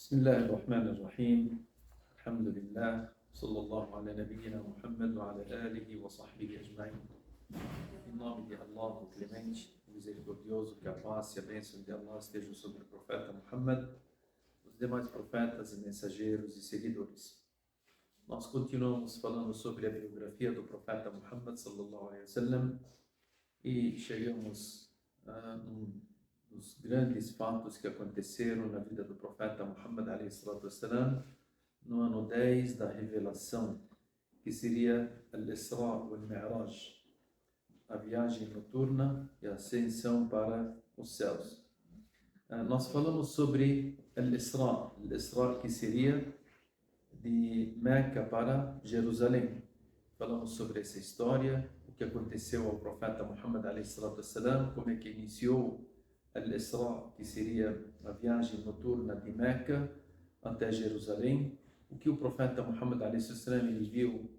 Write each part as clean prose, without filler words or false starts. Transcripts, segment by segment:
بسم الله الرحمن الرحيم. الحمد لله صلى الله على نبينا Muhammad وعلى آله وصحبه أجمعين. Em nome de Allah, o Clemente, o Misericordioso, que a paz e a bênção de Allah estejam sobre o profeta Muhammad, os demais profetas e mensageiros e seguidores. Nós continuamos falando sobre a biografia do profeta Muhammad sallallahu alaihi wasallam e chegamos num dos grandes fatos que aconteceram na vida do profeta Muhammad alaihi salatu wassalam no ano 10 da revelação, que seria al-Isra wal-Mi'raj, a viagem noturna e a ascensão para os céus. Nós falamos sobre al-Isra que seria de Meca para Jerusalém. Falamos sobre essa história, o que aconteceu ao profeta Muhammad alaihi salatu wassalam, como é que iniciou al-Isra, que seria a viagem noturna de Meca até Jerusalém, o que o profeta Muhammad alaihi salatu wassalam viu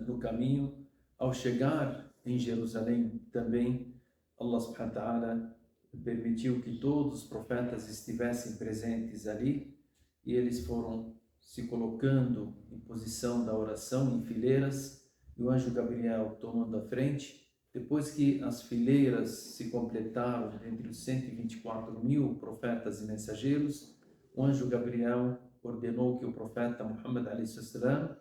no caminho. Ao chegar em Jerusalém também, Allah subhanahu wa ta'ala permitiu que todos os profetas estivessem presentes ali, e eles foram se colocando em posição da oração em fileiras, e o anjo Gabriel tomando a frente. Depois que as fileiras se completaram entre os 124.000 profetas e mensageiros, o anjo Gabriel ordenou que o profeta Muhammad alaihi sallam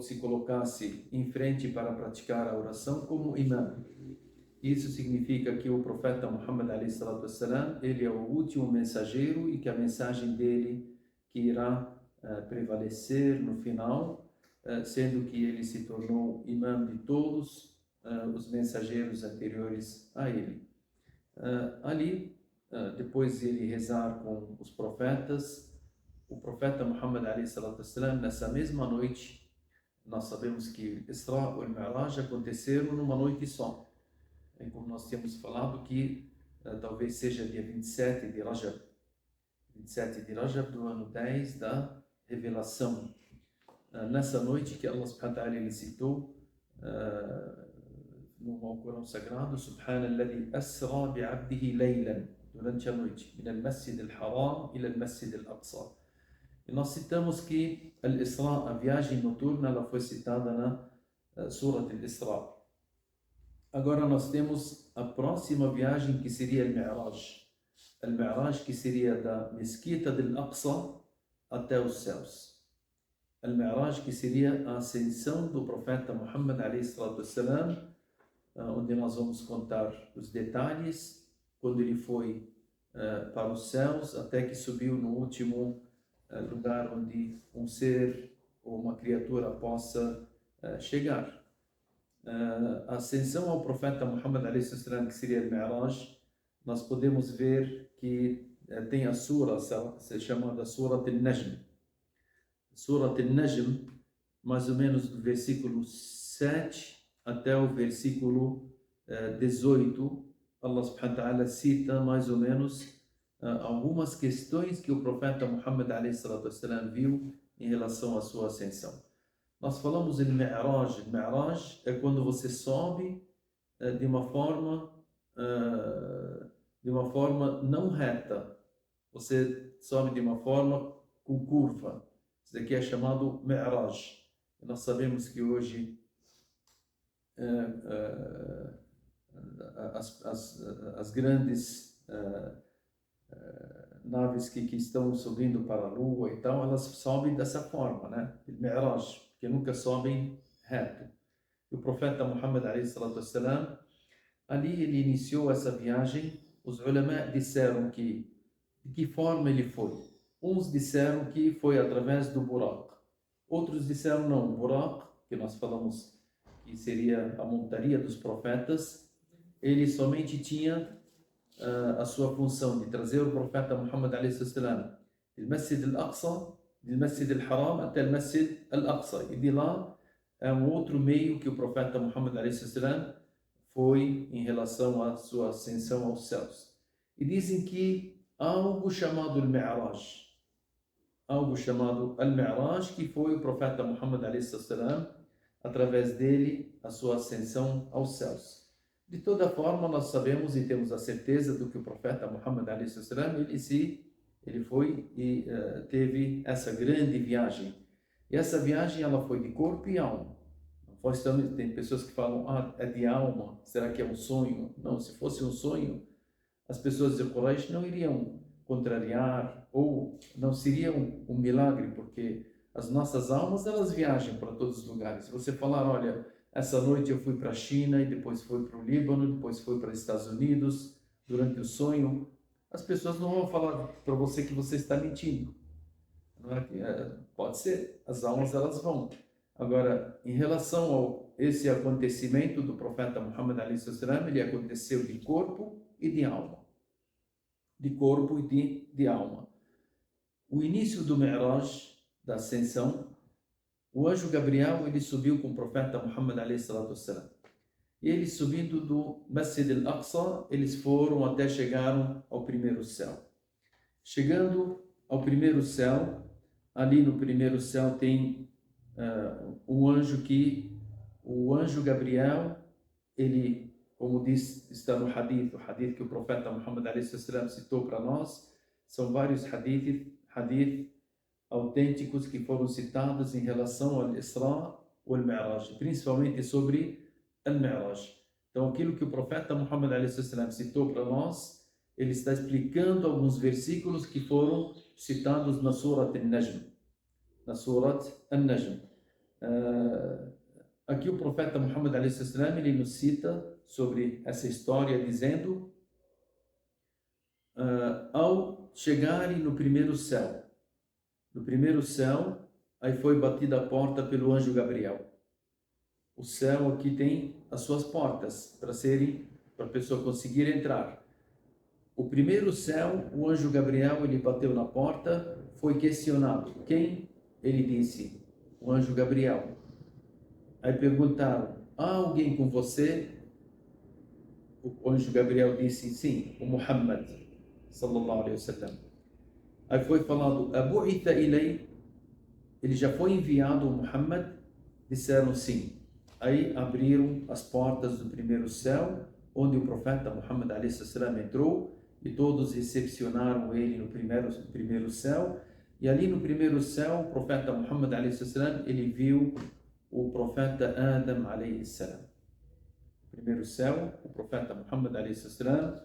se colocasse em frente para praticar a oração como imã. Isso significa que o profeta Muhammad alaihi sallam, ele é o último mensageiro, e que a mensagem dele que irá prevalecer no final, sendo que ele se tornou imã de todos os mensageiros anteriores a ele. Depois de ele rezar com os profetas, o profeta Muhammad alaihi salatu wassalam, nessa mesma noite, nós sabemos que Isra e Mi'raj aconteceram numa noite só. E como nós tínhamos falado, que talvez seja dia 27 de Rajab do ano 10 da revelação. Nessa noite que Allah subhanahu wa ta'ala ele citou no Alcorão Sagrado, Subhanalladhi asra bi'abdihi laylan, durante a noite, min al-Masjid al-Haram ila al-Masjid al-Aqsa. E nós citamos que al-Isra, a viagem noturna, ela foi citada na Surat al-Isra. Agora nós temos a próxima viagem, que seria al-Mi'raj. Al-Mi'raj, que seria da Mesquita del-Aqsa até os céus. Al-Mi'raj, que seria a ascensão do profeta Muhammad alaihi salatu wassalam, onde nós vamos contar os detalhes, quando ele foi para os céus, até que subiu no último lugar onde um ser ou uma criatura possa chegar. A ascensão ao profeta Muhammad alaihi sallam, que seria al-Mi'raj, nós podemos ver que tem a sura chamada Surat al-Najm. Surat al-Najm, mais ou menos do versículo 7 até o versículo 18, Allah subhanahu wa ta'ala cita mais ou menos algumas questões que o profeta Muhammad alaihi salatu wassalam viu em relação à sua ascensão. Nós falamos em Mi'raj. Mi'raj é quando você sobe de uma forma não reta. Você sobe de uma forma com curva. Isso daqui é chamado Mi'raj. Nós sabemos que hoje as grandes naves que estão subindo para a Lua e tal, elas sobem dessa forma, né? Mi'raj, que nunca sobem reto. E o profeta Muhammad alaihi salatu wassalam, ali ele iniciou essa viagem. Os ulama disseram que de que forma ele foi. Uns disseram que foi através do Buraq. Outros disseram não, o Buraq, que nós falamos que seria a montaria dos profetas, ele somente tinha a sua função de trazer o profeta Muhammad alaihi sallam do Masjid al-Aqsa, do Masjid al-Haram até o Masjid al-Aqsa. E de lá é um outro meio que o profeta Muhammad alaihi sallam foi em relação à sua ascensão aos céus. E dizem que algo chamado al-Mi'raj, que foi o profeta Muhammad alaihi sallam, através dele, a sua ascensão aos céus. De toda forma, nós sabemos e temos a certeza do que o profeta Muhammad alaihi salam, ele foi e teve essa grande viagem. E essa viagem ela foi de corpo e alma. Tem pessoas que falam, é de alma, será que é um sonho? Não, se fosse um sonho, as pessoas de Quraysh não iriam contrariar ou não seria um milagre, porque as nossas almas elas viajam para todos os lugares. Se você falar, olha, essa noite eu fui para a China e depois fui para o Líbano, depois fui para os Estados Unidos durante o sonho, as pessoas não vão falar para você que você está mentindo. Não é? Pode ser, as almas elas vão. Agora, em relação a esse acontecimento do profeta Muhammad alaihi salam, ele aconteceu de corpo e de alma. De corpo e de alma. O início do Mi'raj, da ascensão, o anjo Gabriel, ele subiu com o profeta Muhammad alaihi salam. E eles subindo do Masjid al-Aqsa, eles foram até chegaram ao primeiro céu. Chegando ao primeiro céu, ali no primeiro céu tem o anjo Gabriel, ele, como diz, está no hadith, o hadith que o profeta Muhammad alaihi salam citou para nós, são vários hadith autênticos que foram citados em relação ao Isra ou ao Mi'raj, principalmente sobre o Mi'raj. Então, aquilo que o profeta Muhammad alaihi salam citou para nós, ele está explicando alguns versículos que foram citados na Surat An-Najm. Na Surat An-Najm. Aqui o profeta Muhammad alaihi salam, ele nos cita sobre essa história dizendo ao chegarem no primeiro céu, aí foi batida a porta pelo anjo Gabriel. O céu aqui tem as suas portas para a pessoa conseguir entrar. O primeiro céu, o anjo Gabriel, ele bateu na porta, foi questionado. Quem? Ele disse, o anjo Gabriel. Aí perguntaram, há alguém com você? O anjo Gabriel disse, sim, o Muhammad, sallallahu alaihi wasallam. Aí foi falado, Abu'itha ilay, ele já foi enviado, o Muhammad? Disseram sim. Aí abriram as portas do primeiro céu, onde o profeta Muhammad alaihi salam entrou, e todos recepcionaram ele no primeiro céu. E ali no primeiro céu, o profeta Muhammad alaihi salam, ele viu o profeta Adam alaihi salam. No primeiro céu, o profeta Muhammad alaihi salam,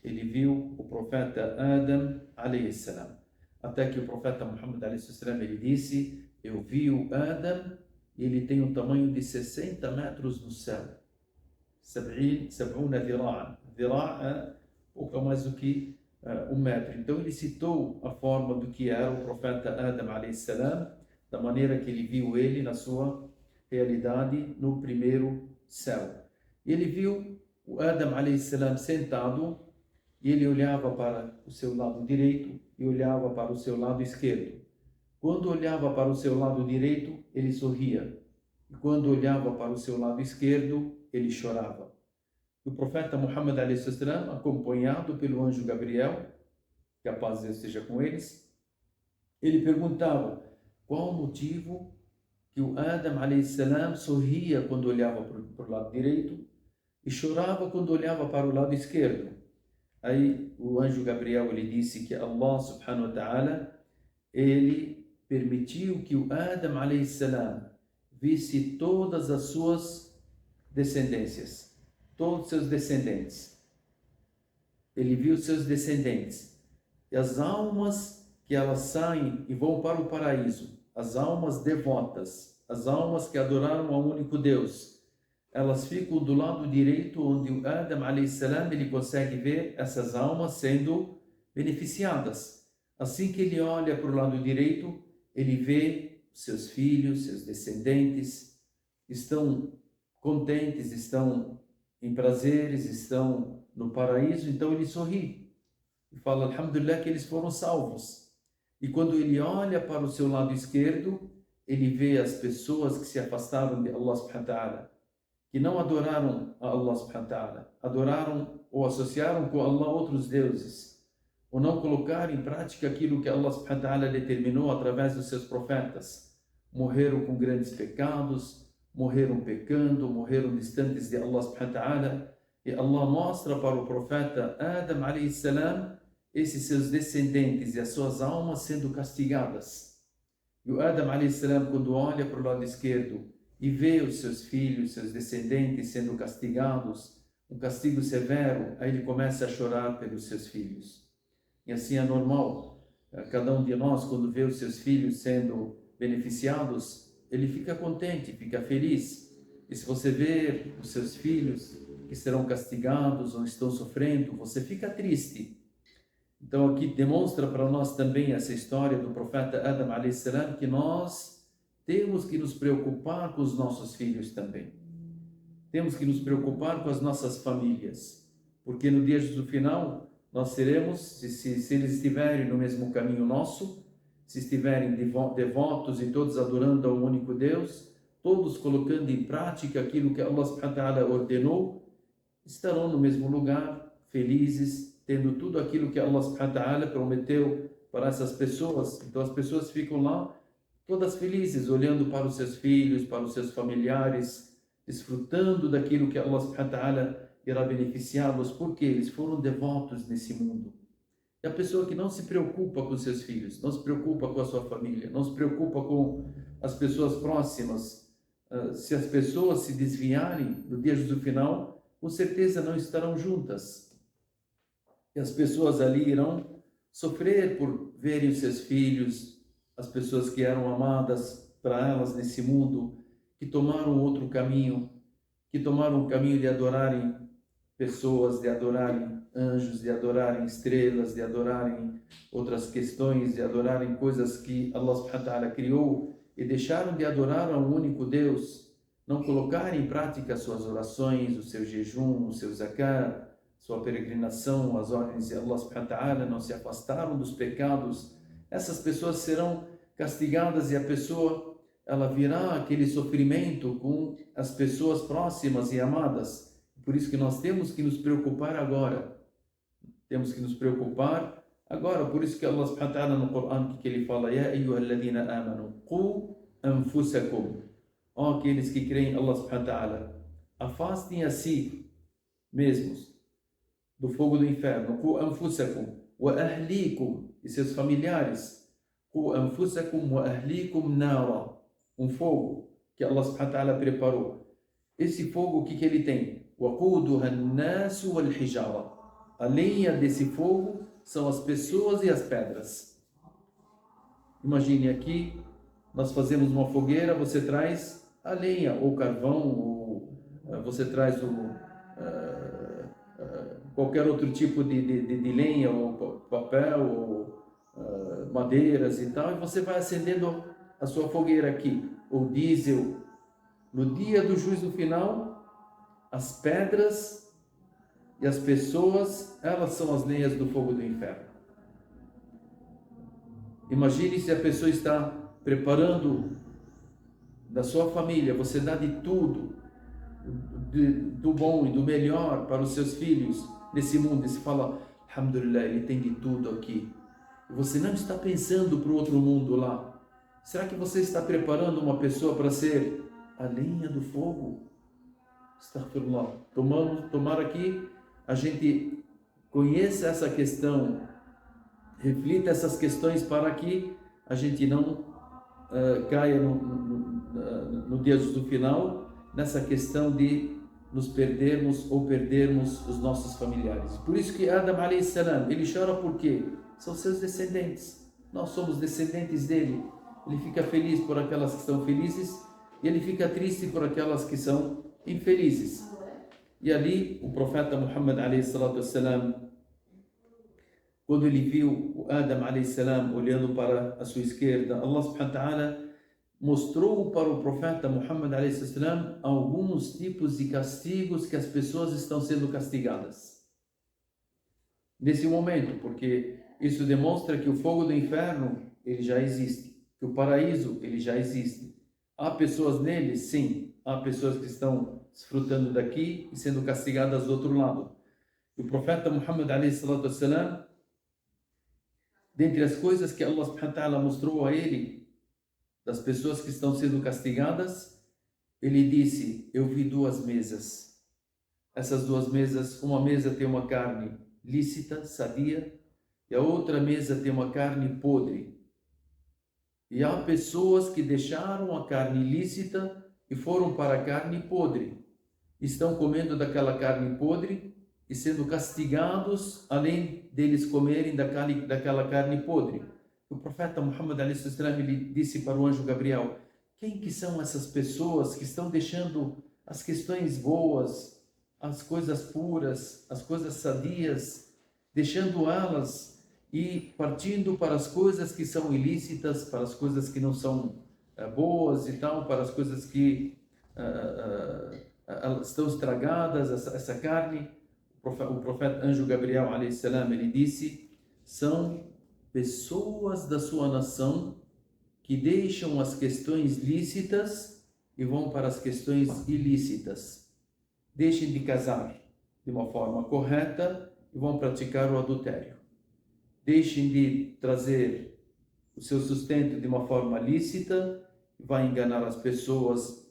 ele viu o profeta Adam alaihi salam. Até que o profeta Muhammad alaihi salam, ele disse, eu vi o Adam, e ele tem um tamanho de 60 metros no céu. 70 dhira'a. Dhira'a é pouco mais do que 1 metro. Então ele citou a forma do que era o profeta Adam alaihi salam, da maneira que ele viu ele na sua realidade no primeiro céu. Ele viu o Adam alaihi salam sentado, e ele olhava para o seu lado direito e olhava para o seu lado esquerdo. Quando olhava para o seu lado direito, ele sorria. E quando olhava para o seu lado esquerdo, ele chorava. O profeta Muhammad alaihi salam, acompanhado pelo anjo Gabriel, que a paz de Deus esteja com eles, ele perguntava qual o motivo que o Adam alaihi salam sorria quando olhava para o lado direito e chorava quando olhava para o lado esquerdo. Aí o anjo Gabriel, ele disse que Allah subhanahu wa ta'ala, ele permitiu que o Adam alaihi salam visse todas as suas descendências, todos os seus descendentes. Ele viu seus descendentes. E as almas que elas saem e vão para o paraíso, as almas devotas, as almas que adoraram ao único Deus, elas ficam do lado direito, onde o Adam alaihi salam, ele consegue ver essas almas sendo beneficiadas. Assim que ele olha para o lado direito, ele vê seus filhos, seus descendentes, estão contentes, estão em prazeres, estão no paraíso, então ele sorri e fala, alhamdulillah, que eles foram salvos. E quando ele olha para o seu lado esquerdo, ele vê as pessoas que se afastaram de Allah subhanahu wa ta'ala, que não adoraram a Allah subhanahu wa ta'ala, adoraram ou associaram com Allah outros deuses, ou não colocar em prática aquilo que Allah subhanahu wa ta'ala determinou através dos seus profetas. Morreram com grandes pecados, morreram pecando, morreram distantes de Allah subhanahu wa ta'ala. E Allah mostra para o profeta Adam alayhi salam esses seus descendentes e as suas almas sendo castigadas. E o Adam alayhi salam, quando olha para o lado esquerdo e vê os seus filhos, seus descendentes sendo castigados, um castigo severo, aí ele começa a chorar pelos seus filhos. E assim é normal. Cada um de nós, quando vê os seus filhos sendo beneficiados, ele fica contente, fica feliz. E se você vê os seus filhos que serão castigados ou estão sofrendo, você fica triste. Então aqui demonstra para nós também essa história do profeta Adam a.s. que nós temos que nos preocupar com os nossos filhos também. Temos que nos preocupar com as nossas famílias, porque no dia do final nós seremos, se eles estiverem no mesmo caminho nosso, se estiverem devotos e todos adorando ao único Deus, todos colocando em prática aquilo que Allah subhanahu wa ta'ala ordenou, estarão no mesmo lugar, felizes, tendo tudo aquilo que Allah subhanahu wa ta'ala prometeu para essas pessoas. Então as pessoas ficam lá todas felizes, olhando para os seus filhos, para os seus familiares, desfrutando daquilo que Allah subhanahu wa ta'ala irá beneficiá-los, porque eles foram devotos nesse mundo. E a pessoa que não se preocupa com seus filhos, não se preocupa com a sua família, não se preocupa com as pessoas próximas, se as pessoas se desviarem no dia do final, com certeza não estarão juntas. E as pessoas ali irão sofrer por verem os seus filhos, as pessoas que eram amadas para elas nesse mundo, que tomaram outro caminho, que tomaram o caminho de adorarem pessoas, de adorarem anjos, de adorarem estrelas, de adorarem outras questões, de adorarem coisas que Allah subhanahu wa ta'ala criou e deixaram de adorar ao único Deus, não colocarem em prática suas orações, o seu jejum, o seu zakat, sua peregrinação, as ordens de Allah subhanahu wa ta'ala, não se afastaram dos pecados. Essas pessoas serão castigadas e a pessoa, ela virá aquele sofrimento com as pessoas próximas e amadas. Por isso que nós temos que nos preocupar agora. Temos que nos preocupar agora. Por isso que Allah subhanahu wa ta'ala no Corão, que ele fala: Ya ayyuhalladhina amanu, qu anfusakum. Ó aqueles que creem, Allah subhanahu wa ta'ala, afastem a si mesmos do fogo do inferno. Qu anfusakum wa ahlikum, e seus familiares. Qu anfusakum wa ahlikum nara, um fogo que Allah subhanahu wa ta'ala preparou. Esse fogo, o que ele tem? وَقُودُهَا النَّاسُ وَالْحِجَارَةُ. A lenha desse fogo são as pessoas e as pedras. Imagine aqui, nós fazemos uma fogueira, você traz a lenha, ou carvão, ou você traz qualquer outro tipo de lenha, ou papel, ou madeiras e tal, e você vai acendendo a sua fogueira aqui, ou diesel. No dia do juízo final, as pedras e as pessoas, elas são as lenhas do fogo do inferno. Imagine se a pessoa está preparando da sua família, você dá de tudo, do bom e do melhor para os seus filhos nesse mundo, e se fala, alhamdulillah, ele tem de tudo aqui. E você não está pensando para o outro mundo lá. Será que você está preparando uma pessoa para ser a lenha do fogo? Astaghfirullah. Tomara que a gente conheça essa questão, reflita essas questões para que a gente não caia no dia do final nessa questão de nos perdermos ou perdermos os nossos familiares. Por isso que Adam alayhi salam, ele chora porque são seus descendentes. Nós somos descendentes dele. Ele fica feliz por aquelas que estão felizes e ele fica triste por aquelas que são infelizes. E ali o profeta Muhammad alayhi salatu wassalam, quando ele viu o Adam alayhi salam olhando para a sua esquerda, Allah subhanahu wa ta'ala mostrou para o profeta Muhammad alayhi salam alguns tipos de castigos que as pessoas estão sendo castigadas nesse momento, porque isso demonstra que o fogo do inferno ele já existe, que o paraíso ele já existe. Há pessoas nele, sim. Há pessoas que estão desfrutando daqui e sendo castigadas do outro lado. E o profeta Muhammad alayhi salatu wassalam, dentre as coisas que Allah subhanahu wa ta'ala mostrou a ele, das pessoas que estão sendo castigadas, ele disse: eu vi duas mesas. essas duas mesas, uma mesa tem uma carne lícita, sadia, e a outra mesa tem uma carne podre. E há pessoas que deixaram a carne lícita e foram para a carne podre. Estão comendo daquela carne podre e sendo castigados, além deles comerem daquela carne podre. O profeta Muhammad a.s. ele disse para o anjo Gabriel: quem que são essas pessoas que estão deixando as questões boas, as coisas puras, as coisas sadias, deixando elas e partindo para as coisas que são ilícitas, para as coisas que não são boas e tal, para as coisas que elas estão estragadas, essa carne? O profeta anjo Gabriel a.s. ele disse: são pessoas da sua nação que deixam as questões lícitas e vão para as questões ilícitas. Deixem de casar de uma forma correta e vão praticar o adultério. Deixem de trazer o seu sustento de uma forma lícita, vai enganar as pessoas,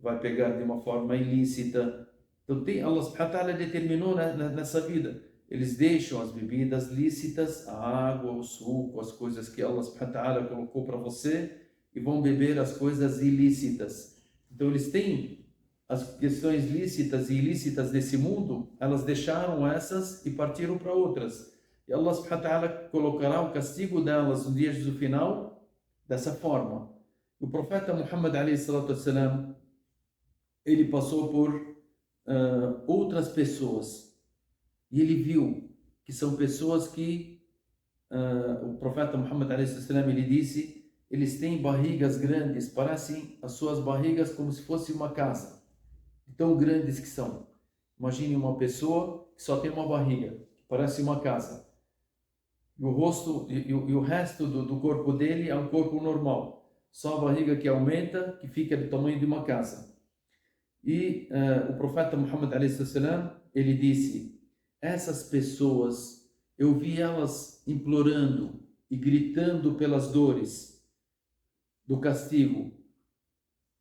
vai pegar de uma forma ilícita. Então Allah subhanahu wa ta'ala determinou nessa vida. Eles deixam as bebidas lícitas, a água, o suco, as coisas que Allah subhanahu wa ta'ala colocou para você, e vão beber as coisas ilícitas. Então eles têm as questões lícitas e ilícitas desse mundo, elas deixaram essas e partiram para outras. E Allah subhanahu wa ta'ala colocará o castigo delas no dia do final dessa forma. O profeta Muhammad a.s. ele passou por outras pessoas e ele viu que são pessoas que o profeta Muhammad a.s. ele disse: eles têm barrigas grandes, parecem as suas barrigas como se fosse uma casa, tão grandes que são. Imagine uma pessoa que só tem uma barriga, parece uma casa, e o rosto e o resto do corpo dele é um corpo normal, só a barriga que aumenta, que fica do tamanho de uma casa. E o profeta Muhammad a.s. ele disse: essas pessoas, eu vi elas implorando e gritando pelas dores do castigo.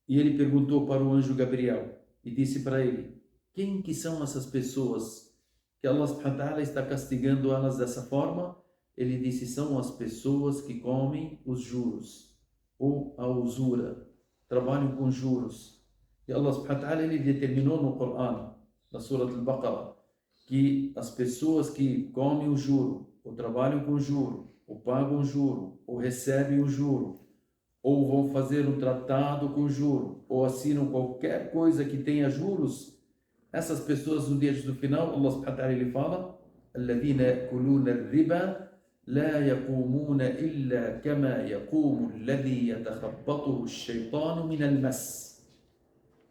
E ele perguntou para o anjo Gabriel e disse para ele: quem que são essas pessoas que Allah subhanahu wa ta'ala está castigando elas dessa forma? Ele disse: são as pessoas que comem os juros ou a usura, trabalham com juros. E Allah subhanahu wa ta'ala ele determinou no Corão, na Surah Al-Baqarah, que as pessoas que comem o juro, ou trabalham com juro, ou pagam juro, ou recebem o juro, ou vão fazer um tratado com juro, ou assinam qualquer coisa que tenha juros, essas pessoas no dia do final, Allah subhanahu wa ta'ala ele fala: الذين يأكلون الربا لا يقومون إلا كما يقوم الذي يتخبطه الشيطان من المس.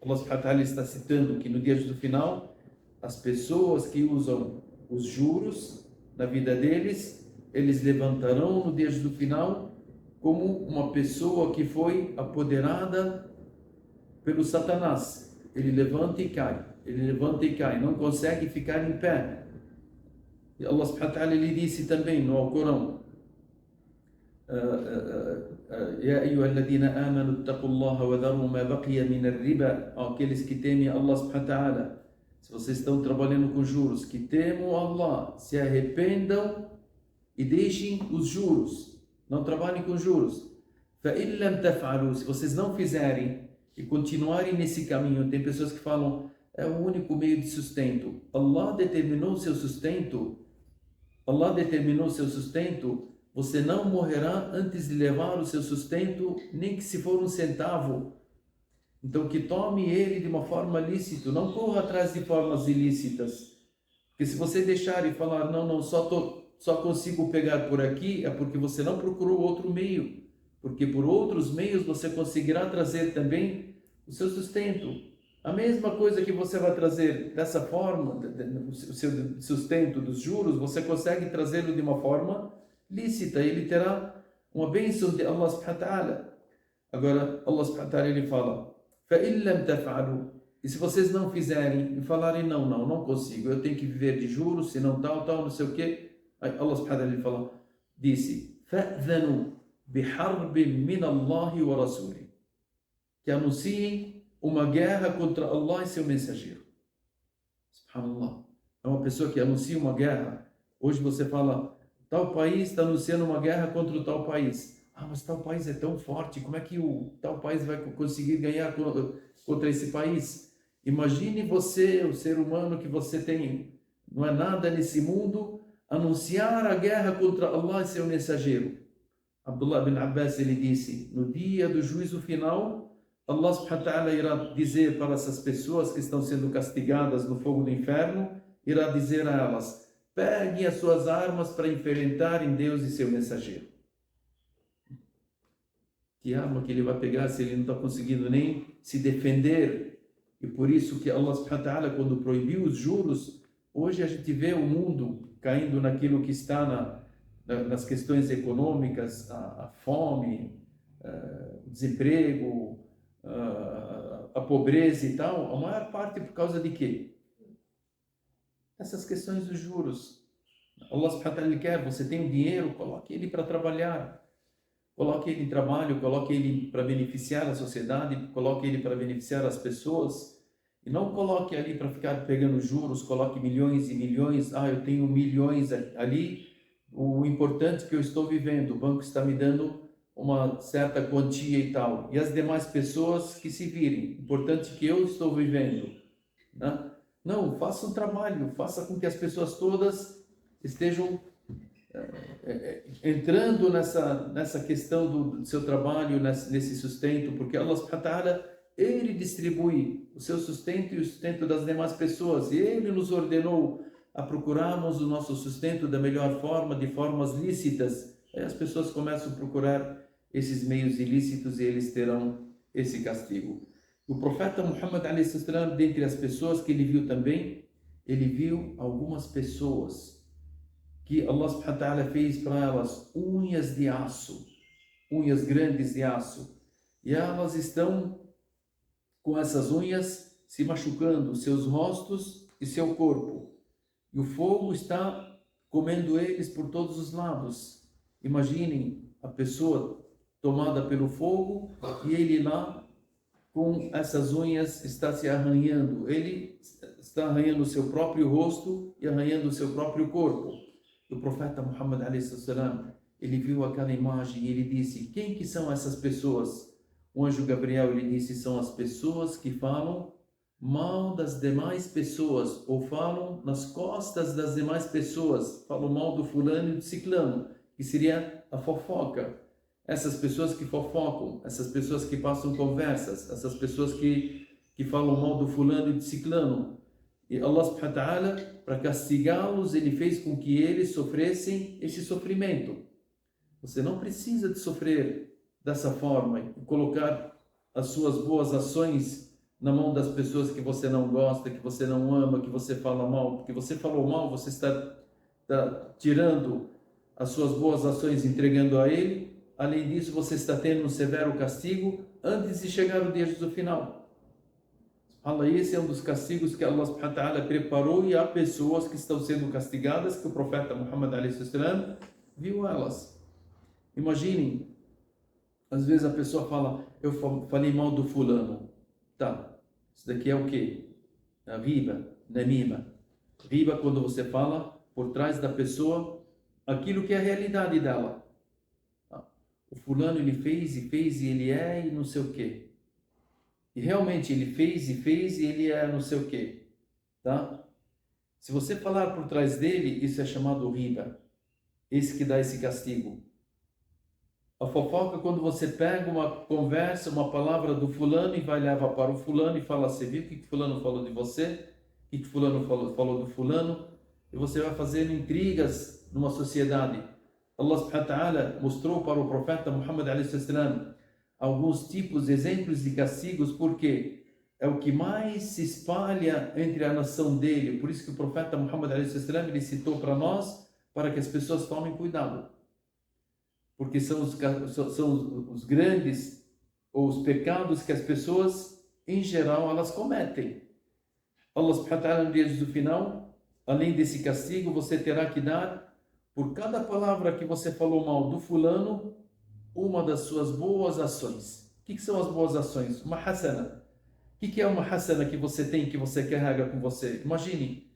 Allah subhanahu wa ta'ala está citando que no dia do final, as pessoas que usam os juros na vida deles, eles levantarão no dia do final como uma pessoa que foi apoderada pelo Satanás. Ele levanta e cai, ele levanta e cai, não consegue ficar em pé. E Allah subhanahu wa ta'ala ele disse também no Alcorão: يا أيها الذين آمنوا اتقوا الله وذروا ما بقي من الربا. Aqueles que temem Allah subhanahu wa ta'ala, se vocês estão trabalhando com juros, que temam Allah, se arrependam e deixem os juros, não trabalhem com juros. فإن لم تفعلوا, se vocês não fizerem e continuarem nesse caminho, tem pessoas que falam: é o único meio de sustento. Allah determinou o seu sustento. Allah determinou o seu sustento. Você não morrerá antes de levar o seu sustento, nem que se for um centavo. Então que tome ele de uma forma lícita, não corra atrás de formas ilícitas. Porque se você deixar e falar: não, só consigo pegar por aqui, é porque você não procurou outro meio. Porque por outros meios você conseguirá trazer também o seu sustento. A mesma coisa que você vai trazer dessa forma, o seu sustento dos juros, você consegue trazê-lo de uma forma lícita. Ele terá uma bênção de Allah subhanahu wa ta'ala. Agora, Allah subhanahu wa ta'ala ele fala: فَإِن لَمْ تَفْعَلُوا. E se vocês não fizerem e falarem: não consigo, eu tenho que viver de juros, senão tal, não sei o quê. Aí Allah subhanahu wa ta'ala ele fala, disse: فَأْذَنُوا بِحَرْبٍ مِّنَ اللَّهِ وَرَسُولِهِ. Que anunciem uma guerra contra Allah e seu mensageiro. Subhanallah. É uma pessoa que anuncia uma guerra. Hoje você fala, tal país está anunciando uma guerra contra o tal país. Ah, mas tal país é tão forte, como é que o tal país vai conseguir ganhar contra esse país? Imagine você, o ser humano que você tem, não é nada nesse mundo, anunciar a guerra contra Allah e seu mensageiro. Abdullah bin Abbas, ele disse, no dia do juízo final, Allah subhanahu wa ta'ala irá dizer para essas pessoas que estão sendo castigadas no fogo do inferno, irá dizer a elas, peguem as suas armas para enfrentarem Deus e seu mensageiro. Que arma que ele vai pegar se ele não está conseguindo nem se defender? E por isso que Allah subhanahu wa ta'ala, quando proibiu os juros, hoje a gente vê o mundo caindo naquilo que está nas questões econômicas, a fome, o desemprego, a pobreza e tal, a maior parte por causa de quê? Essas questões dos juros. Allah subhanahu wa ta'ala quer, você tem um dinheiro, coloque ele para trabalhar. Coloque ele em trabalho, coloque ele para beneficiar a sociedade, coloque ele para beneficiar as pessoas. E não coloque ali para ficar pegando juros, coloque milhões e milhões. Ah, eu tenho milhões ali. O importante é que eu estou vivendo, o banco está me dando uma certa quantia e tal. E as demais pessoas que se virem. Importante que eu estou vivendo. Né? Não, faça um trabalho, faça com que as pessoas todas estejam entrando nessa questão do seu trabalho, nesse sustento, porque Allah subhanahu wa ta'ala, Ele distribui o seu sustento e o sustento das demais pessoas, e Ele nos ordenou a procurarmos o nosso sustento da melhor forma, de formas lícitas. Aí as pessoas começam a procurar esses meios ilícitos e eles terão esse castigo. O profeta Muhammad, dentre as pessoas que ele viu também, ele viu algumas pessoas que Allah subhanahu wa ta'ala fez para elas unhas de aço, unhas grandes de aço, e elas estão com essas unhas se machucando, seus rostos e seu corpo, e o fogo está comendo eles por todos os lados. Imaginem a pessoa tomada pelo fogo e ele lá com essas unhas está se arranhando, ele está arranhando o seu próprio rosto e arranhando o seu próprio corpo. O profeta Muhammad, ele viu aquela imagem e ele disse, quem que são essas pessoas? O anjo Gabriel, ele disse, são as pessoas que falam mal das demais pessoas, ou falam nas costas das demais pessoas, falam mal do fulano e do ciclano, que seria a fofoca. Essas pessoas que fofocam, essas pessoas que passam conversas, essas pessoas que falam mal do fulano e do ciclano. E Allah subhanahu wa ta'ala, para castigá-los, ele fez com que eles sofressem esse sofrimento. Você não precisa de sofrer dessa forma e colocar as suas boas ações na mão das pessoas que você não gosta, que você não ama, que você fala mal. Porque você falou mal, você está tirando as suas boas ações, entregando a ele. Além disso, você está tendo um severo castigo antes de chegar o dia do final. Allah, esse é um dos castigos que Allah subhanahu wa ta'ala preparou, e há pessoas que estão sendo castigadas, que o profeta Muhammad viu elas. Imaginem, às vezes a pessoa fala, eu falei mal do fulano. Tá, isso daqui é o quê? A riba, namima. Riba quando você fala por trás da pessoa aquilo que é a realidade dela. O fulano ele fez e ele é e não sei o quê. E realmente ele fez e ele é não sei o quê, tá? Se você falar por trás dele, isso é chamado riba. Esse que dá esse castigo. A fofoca, quando você pega uma conversa, uma palavra do fulano e vai levar para o fulano e fala, você viu o que fulano falou de você? O que fulano falou do fulano? E você vai fazendo intrigas numa sociedade. Allah subhanahu wa ta'ala mostrou para o profeta Muhammad alguns tipos, exemplos de castigos, porque é o que mais se espalha entre a nação dele. Por isso que o profeta Muhammad ele citou para nós, para que as pessoas tomem cuidado. Porque são os grandes, ou os pecados que as pessoas, em geral, elas cometem. Allah subhanahu wa ta'ala, no dia do final, além desse castigo, você terá que dar, por cada palavra que você falou mal do fulano, uma das suas boas ações. O que são as boas ações? Uma hasana. que é uma hasana que você tem, que você carrega com você? Imagine,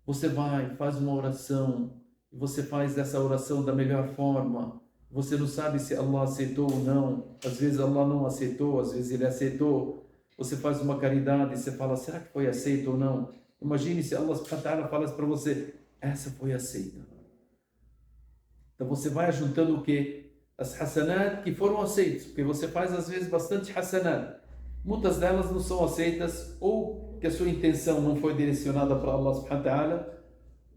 você vai, faz uma oração, e você faz essa oração da melhor forma. Você não sabe se Allah aceitou ou não. Às vezes Allah não aceitou, às vezes Ele aceitou. Você faz uma caridade e você fala, será que foi aceito ou não? Imagine se Allah subhanahu wa ta'ala falasse para você, essa foi aceita. Então você vai juntando o quê? As hasanat que foram aceitas, porque você faz às vezes bastante hasanat. Muitas delas não são aceitas, ou que a sua intenção não foi direcionada para Allah subhanahu wa ta'ala,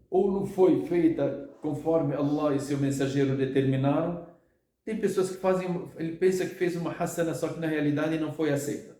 ou não foi feita conforme Allah e seu mensageiro determinaram. Tem pessoas que fazem, ele pensa que fez uma hasana, só que na realidade não foi aceita.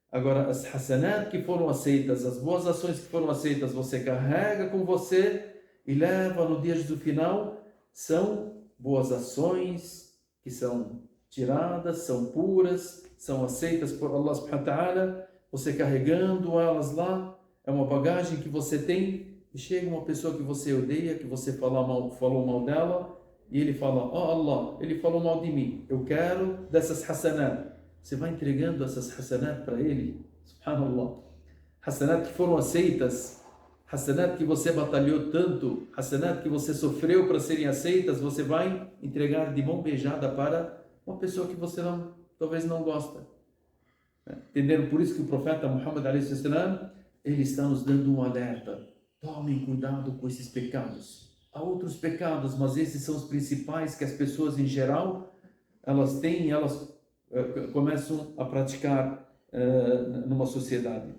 Agora, as hasanat que foram aceitas, as boas ações que foram aceitas, você carrega com você e leva no dia do final, são boas ações que são tiradas, são puras, são aceitas por Allah subhanahu wa ta'ala, você carregando elas lá, é uma bagagem que você tem, e chega uma pessoa que você odeia, que você falou mal dela, e ele fala, Allah, ele falou mal de mim, eu quero dessas hasanat. Você vai entregando essas hasanat para ele, subhanallah. Hasanat que foram aceitas, hasanat que você batalhou tanto, hasanat que você sofreu para serem aceitas, você vai entregar de mão beijada para uma pessoa que você talvez não gosta. Entenderam? Por isso que o profeta Muhammad a.s. ele está nos dando um alerta. Tomem cuidado com esses pecados. Há outros pecados, mas esses são os principais que as pessoas em geral, elas têm, elas começam a praticar numa sociedade.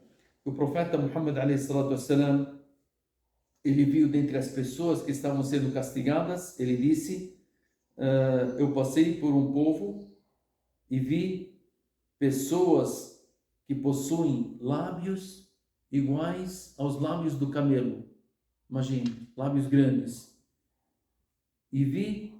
O profeta Muhammad a.s. ele viu dentre as pessoas que estavam sendo castigadas, ele disse, eu passei por um povo e vi pessoas que possuem lábios iguais aos lábios do camelo. Imagine, lábios grandes. E vi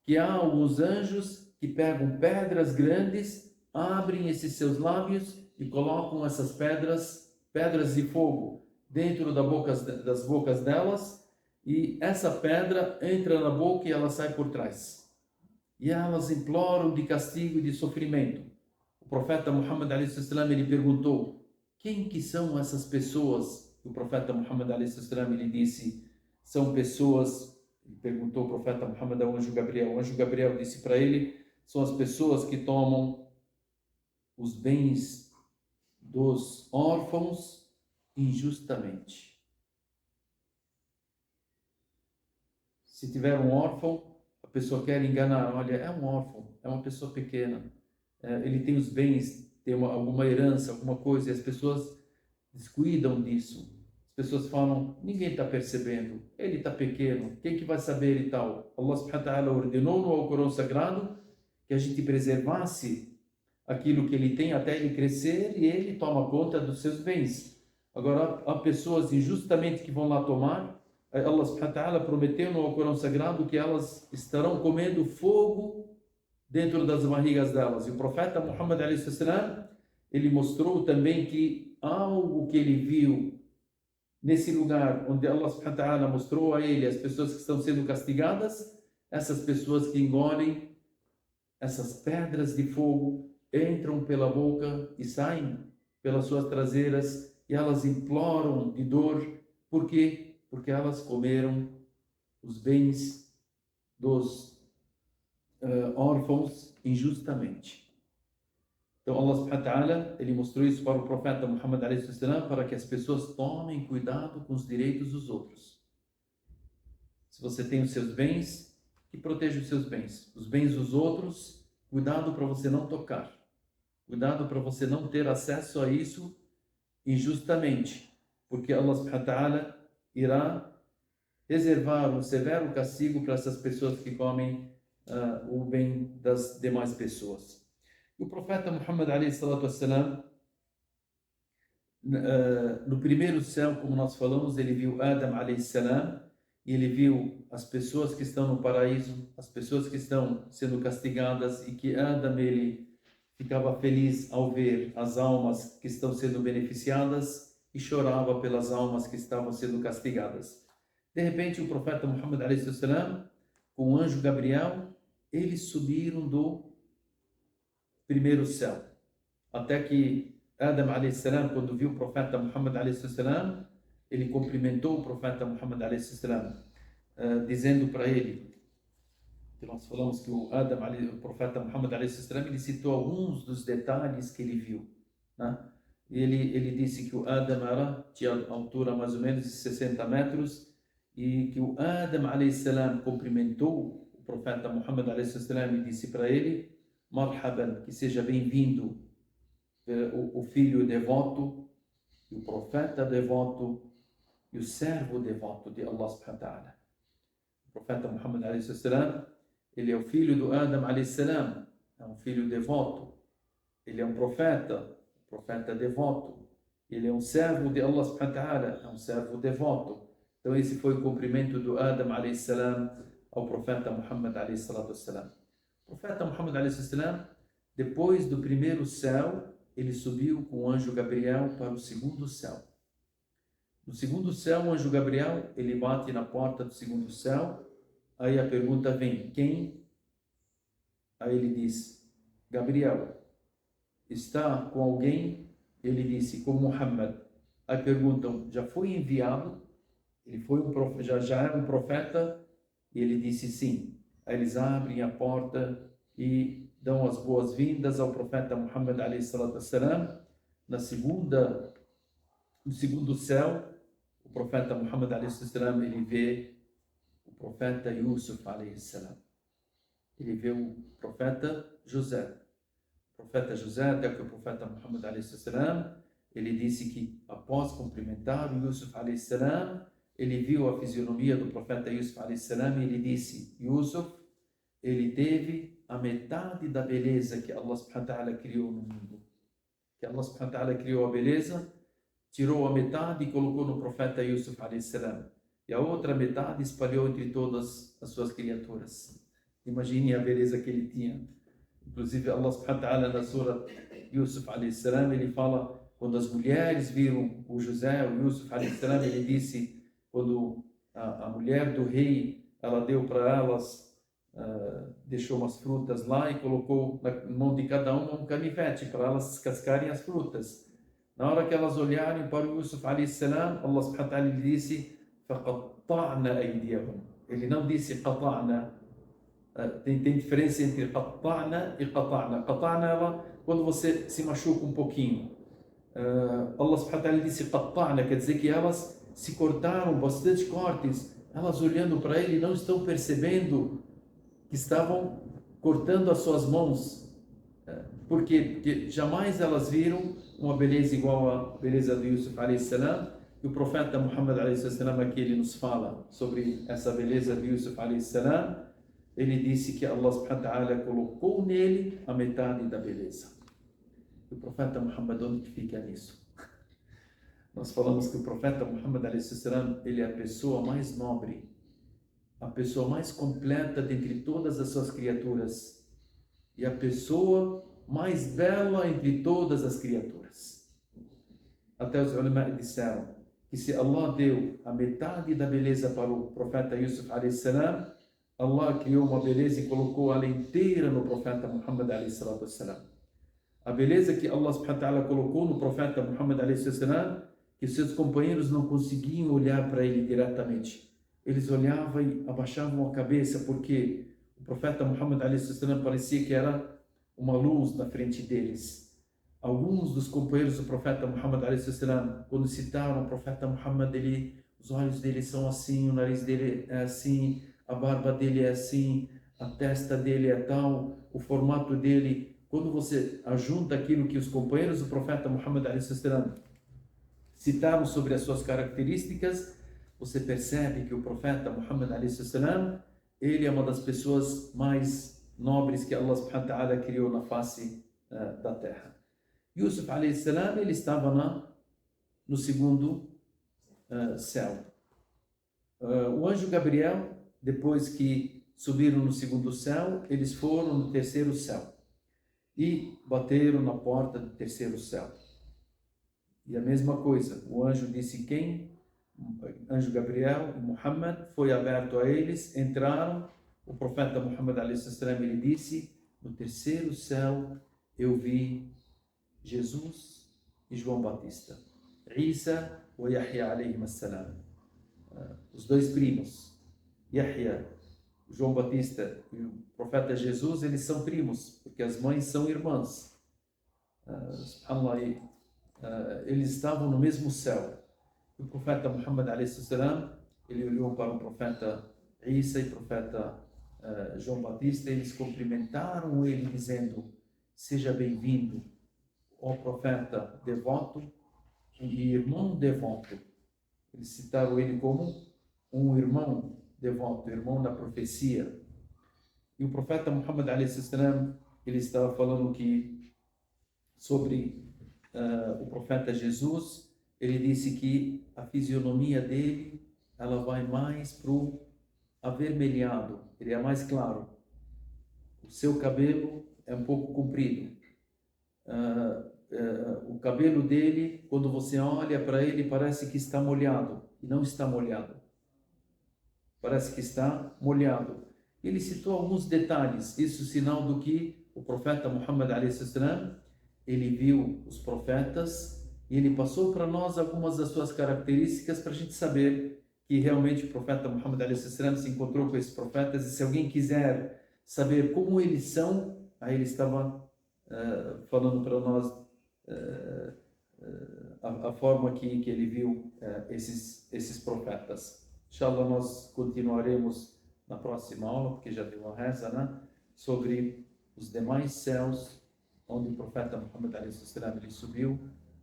que há alguns anjos que pegam pedras grandes, abrem esses seus lábios e colocam essas pedras de fogo, dentro das bocas delas, e essa pedra entra na boca e ela sai por trás. E elas imploram de castigo e de sofrimento. O profeta Muhammad a.s. ele perguntou, quem que são essas pessoas? O profeta Muhammad a.s. ele disse, são pessoas, ele perguntou ao profeta Muhammad ao anjo Gabriel. O anjo Gabriel disse para ele, são as pessoas que tomam os bens dos órfãos injustamente. Se tiver um órfão, a pessoa quer enganar, olha, é um órfão, é uma pessoa pequena, ele tem os bens, tem alguma herança, alguma coisa, e as pessoas descuidam disso. As pessoas falam, ninguém está percebendo, ele está pequeno, quem que vai saber e tal? Allah subhanahu wa ta'ala ordenou no Alcorão Sagrado que a gente preservasse aquilo que ele tem até ele crescer e ele toma conta dos seus bens. Agora, há pessoas injustamente que vão lá tomar. Allah subhanahu wa ta'ala prometeu no Alcorão Sagrado que elas estarão comendo fogo dentro das barrigas delas. E o profeta Muhammad a.s. ele mostrou também que algo que ele viu nesse lugar onde Allah subhanahu wa ta'ala mostrou a ele as pessoas que estão sendo castigadas, essas pessoas que engolem essas pedras de fogo, entram pela boca e saem pelas suas traseiras e elas imploram de dor. Por quê? Porque elas comeram os bens dos órfãos injustamente. Então Allah subhanahu wa ta'ala, ele mostrou isso para o profeta Muhammad a.s. para que as pessoas tomem cuidado com os direitos dos outros. Se você tem os seus bens, que proteja os seus bens. Os bens dos outros, cuidado para você não tocar. Cuidado para você não ter acesso a isso injustamente. Porque Allah subhanahu wa ta'ala irá reservar um severo castigo para essas pessoas que comem o bem das demais pessoas. E o profeta Muhammad a.s. no primeiro céu, como nós falamos, ele viu Adam a.s. e ele viu as pessoas que estão no paraíso, as pessoas que estão sendo castigadas, e que Adam ele ficava feliz ao ver as almas que estão sendo beneficiadas e chorava pelas almas que estavam sendo castigadas. De repente, o profeta Muhammad a.s. com o anjo Gabriel, eles subiram do primeiro céu, até que Adam alayhi salam, quando viu o profeta Muhammad alayhi salam, ele cumprimentou o profeta Muhammad alayhi salam, dizendo para ele, que nós falamos que o profeta Muhammad alayhi salam, ele citou alguns dos detalhes que ele viu, né? Ele disse que o Adam tinha altura mais ou menos de 60 metros e que o Adam alayhi salam cumprimentou o profeta Muhammad alayhi salam e disse para ele, marhaban, que seja bem-vindo o filho devoto, e o profeta devoto e o servo devoto de Allah subhanahu wa ta'ala. O profeta Muhammad alayhi salam, ele é o filho do Adam alayhi salam, é um filho devoto, ele é um profeta devoto, ele é um servo de Allah subhanahu wa ta'ala, é um servo devoto. Então esse foi o cumprimento do Adam alayhi salam ao profeta Muhammad alayhi salatu wassalam. O profeta Muhammad alayhi salam, depois do primeiro céu, ele subiu com o anjo Gabriel para o segundo céu. No segundo céu, o anjo Gabriel, ele bate na porta do segundo céu. Aí a pergunta vem, quem? Aí ele diz, Gabriel, está com alguém? Ele disse, com Muhammad. Aí perguntam, já foi enviado? Ele foi já era um profeta? E ele disse sim. Aí eles abrem a porta e dão as boas-vindas ao profeta Muhammad alayhi salatu wassalam. No segundo céu, o profeta Muhammad alayhi salatu wassalam, ele vê o profeta Yusuf alayhi salam. Ele vê o profeta José. O profeta José, até que o profeta Muhammad alayhi salatu wassalam, ele disse que após cumprimentar o Yusuf alayhi salam, ele viu a fisionomia do profeta Yusuf alayhi salam e ele disse, Yusuf, ele teve a metade da beleza que Allah subhanahu wa ta'ala criou no mundo. Que Allah subhanahu wa ta'ala criou a beleza, tirou a metade e colocou no profeta Yusuf alayhi salam. E a outra metade espalhou entre todas as suas criaturas. Imagine a beleza que ele tinha. Inclusive Allah subhanahu wa ta'ala na sura Yusuf alayhi salam, ele fala, quando as mulheres viram o José, o Yusuf alayhi salam, ele disse, quando a mulher do rei, ela deu para elas, deixou umas frutas lá e colocou na mão de cada uma um canivete para elas descascarem as frutas. Na hora que elas olharem para o Yusuf alayhi salam, Allah subhanahu wa ta'ala disse, فَقَطَّعْنَا أَيْدِيَهُمْ. Ele não disse قَطَعْنَا. Tem diferença entre قَطَعْنَا e قَطَعْنَا. قَطَعْنَا é quando você se machuca um pouquinho. Allah subhanahu wa ta'ala disse قَطَعْنَا, quer dizer que elas se cortaram, bastante cortes. Elas olhando para ele não estão percebendo que estavam cortando as suas mãos. Por quê? Porque jamais elas viram uma beleza igual à beleza do Yusuf alayhi salam. E o profeta Muhammad alayhi salam, aqui ele nos fala sobre essa beleza de Yusuf alayhi salam. Ele disse que Allah subhanahu wa ta'ala colocou nele a metade da beleza. E o profeta Muhammad, onde que fica nisso? Nós falamos que o profeta Muhammad alayhi salam, ele é a pessoa mais nobre, a pessoa mais completa dentre todas as suas criaturas e a pessoa mais bela entre todas as criaturas. Até os ulama disseram que se Allah deu a metade da beleza para o profeta Yusuf alayhi salam, Allah criou uma beleza e colocou ela inteira no profeta Muhammad alayhi salatu wassalam. A beleza que Allah subhanahu wa ta'ala colocou no profeta Muhammad alayhi salatu wassalam, que seus companheiros não conseguiam olhar para ele diretamente. Eles olhavam e abaixavam a cabeça, porque o profeta Muhammad alayhi salatu wassalam parecia que era uma luz na frente deles. Alguns dos companheiros do profeta Muhammad alayhi salatu wassalam, quando citaram o profeta Muhammad, os olhos dele são assim, o nariz dele é assim, a barba dele é assim, a testa dele é tal, o formato dele. Quando você ajunta aquilo que os companheiros do profeta Muhammad alayhi salatu wassalam citaram sobre as suas características, você percebe que o profeta Muhammad alayhi salatu wassalam, ele é uma das pessoas mais nobres que Allah subhanahu wa ta'ala criou na face da terra. Yusuf alayhi salam, ele estava no segundo céu. O anjo Gabriel, depois que subiram no segundo céu, eles foram no terceiro céu e bateram na porta do terceiro céu. E a mesma coisa, o anjo disse quem? Anjo Gabriel e Muhammad, foi aberto a eles, entraram. O profeta Muhammad alayhi salam, ele disse, no terceiro céu eu vi Jesus e João Batista. Isa e Yahya alayhim as-salam. Os dois primos. Yahya, João Batista e o profeta Jesus, eles são primos, porque as mães são irmãs. Subhanallah, eles estavam no mesmo céu. O profeta Muhammad alayhi salam, ele olhou para o profeta Isa e o profeta João Batista, eles cumprimentaram ele dizendo: seja bem-vindo, ó profeta devoto e irmão devoto. Eles citaram ele como um irmão devoto, irmão da profecia. E o profeta Muhammad alayhi salam, ele estava falando que sobre o profeta Jesus, ele disse que a fisionomia dele, ela vai mais para o avermelhado, ele é mais claro. O seu cabelo é um pouco comprido. O cabelo dele, quando você olha para ele, parece que está molhado, e não está molhado. Parece que está molhado. Ele citou alguns detalhes, isso sinal do que o profeta Muhammad a.s. ele viu os profetas e ele passou para nós algumas das suas características para a gente saber que realmente o profeta Muhammad a.s. se encontrou com esses profetas, e se alguém quiser saber como eles são, aí ele estava falando para nós a forma que ele viu esses profetas. Inshallah, nós continuaremos na próxima aula, porque já deu uma reza, né? Sobre os demais céus, onde o profeta Muhammad a.s. ele subiu,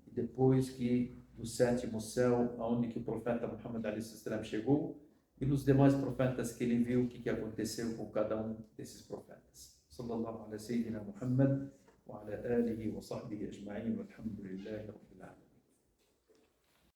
e depois que do sétimo céu, aonde que o profeta Muhammad a.s. chegou, e nos demais profetas que ele viu, o que aconteceu com cada um desses profetas. Sallallahu alaihi wa sallam Muhammad wa ala alihi wa sahbihi ajma'in, walhamdulillahi rabbil